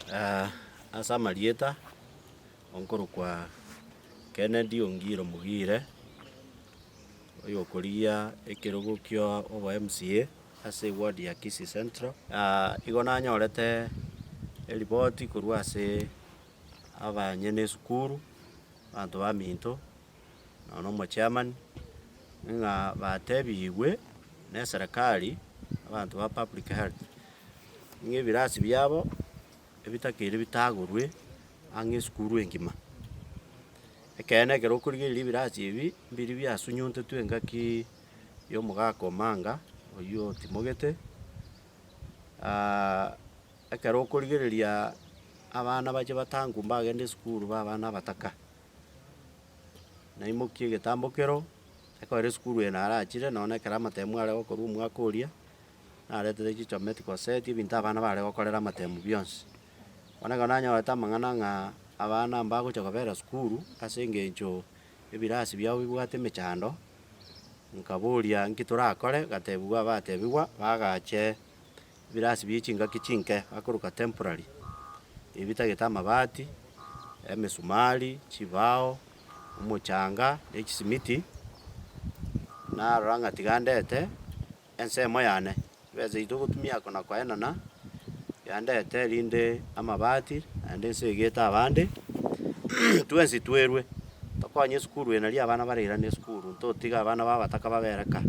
Asa amarieta onkorokwa Kennedy Ongiro Mugire oyo okorigia ekerogo kio obo MCA ase eward ya Kisii Central. Igo nanyorete eripoti korwa ase abanyene esukuru, abanto baminto, nono omochairman, ng'a batebiwe na eserekari abanto ba public health ng'a ebirasi biabo ebitakeire bitagorwe ang'e esukuru engima. Ekero ekero okorigereria ebirasi ebi mbiri biasunyuntetwe engaki ya omogaka Omanga oywo otimogete. Ekero okorigereria abana bache batangwa mbagenda esukuru ba abana abataka, naimokia egetambo kero ekero esukuru eye narachire nonye ekero amatemu are gokorwa omwaka oria naretete chicho medical set ebinto abana bare gokorera amatemu bionsi. Bono igo nanyorete amang'ana ng'a abana mbagocha kobera sukuru ase engencho ebirasi biabo bibwate emechando, nkaboria nki torakore, gatebiwa batebiwa bagache ebirasi bia chingaki chinke bakoroka temporary, ebi bitagete amabati, emesumari, chibao, omochanga na echisimiti. Narora ng'a tiga ndete ensemo yane chibesa echi togotumia kona koenana yandete erinde amabati naende nse egete abande twensi twerwe tokonye esukuru eye nari abana bareirane esukuru ntotiga abana ba abataka babereka.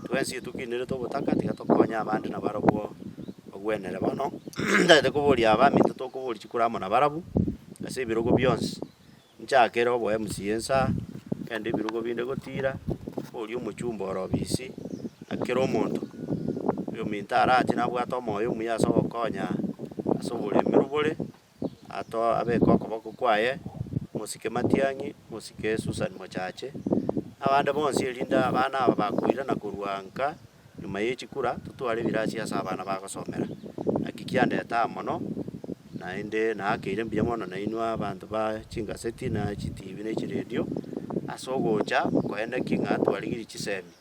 Twensi tokinirete obotaka tiga tokonye abande nabarabwo ogwenere. Bono ntagete koboria abaminto tokoboria chikoro amo nabarabwo ase ebirogo bionsi nchakere obo MCA nsa kende ebirogo binde gotira oria omochumba orobisi na kera omonto oyo ominto arache nabwate omoyo omuya ase ogokonya ase oboremi robore abeke okoboko kwaye, omosike Matiang'i, omosike Susan Mochache, abande bonsi erinde abana aba bakoirana korwa nka nyuma ya echikura totware ebirasi ase abana bagosomera. Naki kiandete mono naende naakeire mbuya mono nainwe abanto ba chingaseti na chitivi na echiredio ase ogocha koeneki ng'a twarigirie chisemi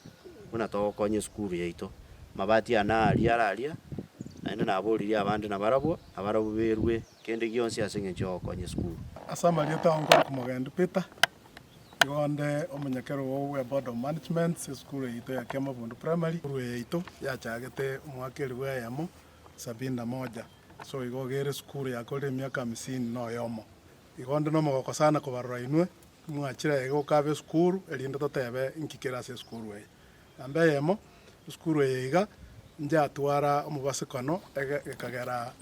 buna togokonya esukuru yaito. Mabati ana aria araria naende naboririe abande nabarabwo berwe kende gionsi ase eng'encho ya gokonya esukuru. Ase amarieta onkorokwa Mogendi Peter, igo nde omonyekero owe board of management ase esukuru yaito ya Kemabondo Primary. Esukuru yaito yachagete omwaka eri bweyemo 71. So igo gere esukuru yakorire emiaka 50 na oyomo. Igo nde nomogoko sana kobarora inwe mwachire igo kabe esukuru erinde totebe nki kere ase esukuru eye. Namba eyemo esukuru eye iga njatwara omobasekano ekagera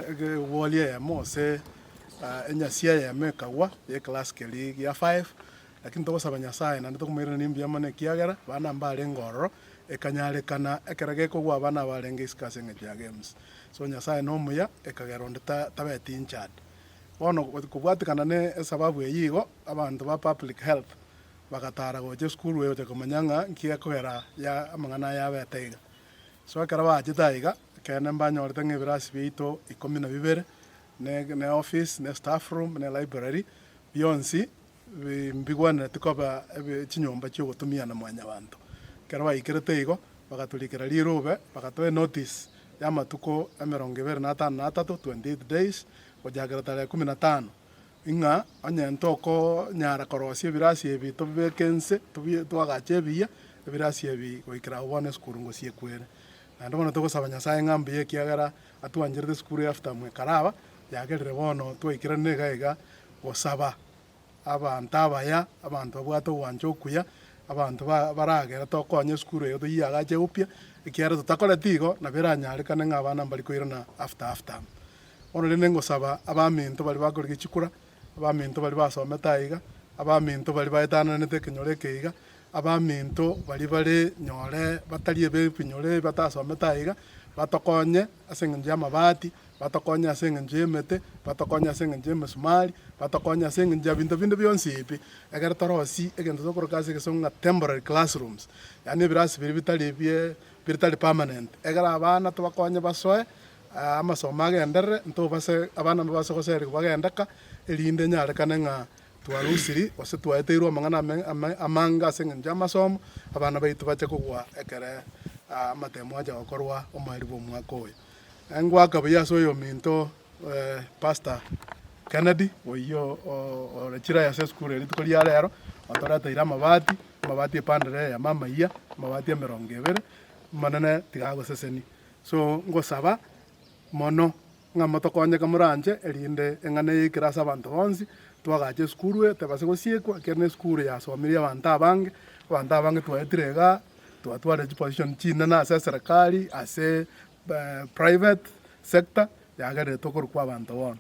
egewoli eyemo ase enyasi eyemo ekagwa eclass keri gia 5, lakini togosaba Nyasaye naende tokomoirana nimbuya mono ekiagera bana mbare ngororo ekanyarekana ekero gekogwa abana barenge isiko ase eng'encho ya games. So Nyasaye na omuya ekagera onde tabeti inchad. Bono kobwatikana na esababu eyio igo abanto ba public health bagatara gocha esukuru eye gocha komanya ng'a nki gekogera ya amang'ana yabete iga. So ekero bachete iga ekero mbanyorete ng'a ebirasi biaito 12 na office na staff room na library bionsi mbigwanete koba chinyomba chia ogotumiana mwanya banto. Ekero baikerete igo bagaturikera rirobe bagatoa notice ya amatuko 25 28 days gochakera tarehe 15 ng'a onye ntokonyara korosia ebirasi ebi tobibeke nse twagacha ebiya ebirasi ebi goikera bono esukuru ngosie kwere. Naende bono togosaba Nyasaye ng'a mbuya ekiagera atwancherete esukuru after mwekaraba yagerire bono twaikerane iga gosaba abanto abaya abanto babwate ogwancha okuya abanto baragera tokonya esukuru eye toyagache upya ekiagera totakoreti igo nabo eranyarekane ng'a abana mbari koirana after. Bono rende ngosaba abaminto bari bakorigia chikura, abaminto bari basomete iga, abaminto bari baetananete ekenyoro eke iga, abaminto bari nyore batari ebinyore batasomete iga batokonye ase eng'encho ya amabati, batokonye ase eng'encho ya emete, batokonye ase eng'encho ya emesumari, batokonye ase eng'encho ya binto binde bionsi ebi egere torosi egento tokoroka ase egeso ng'a temporary classrooms, yaani ebirasi biri bitari permanent egere abana tobakonye basoe amasomo agenderere ntobase abana mbabase goserigwa bagendeka erinde nyarekane ng'a twarusiri gose twaeteirwe amang'ana amange ase eng'encho ya amasomo abana baito bache kogwa ekere amatemo acha gokorwa omweri bwa omwaka oyo. Engwaka buya ase oyo ominto Pastor Kennedy oyo orechira ya skuru eri tukoria rero otoreteire amabati epandere ya mama iya amabati 20 manene tigagoseseni so ngosaba mono ng'ama tokonyeka moranche erinde eng'ana yaikera abanto bonsi twagache skuru tebase gosiekwa kerne skuru yasomirie abanto abange twaetire iga twatwara position chinene ase serikali ase private sector yagerete okorokwa abanto bono.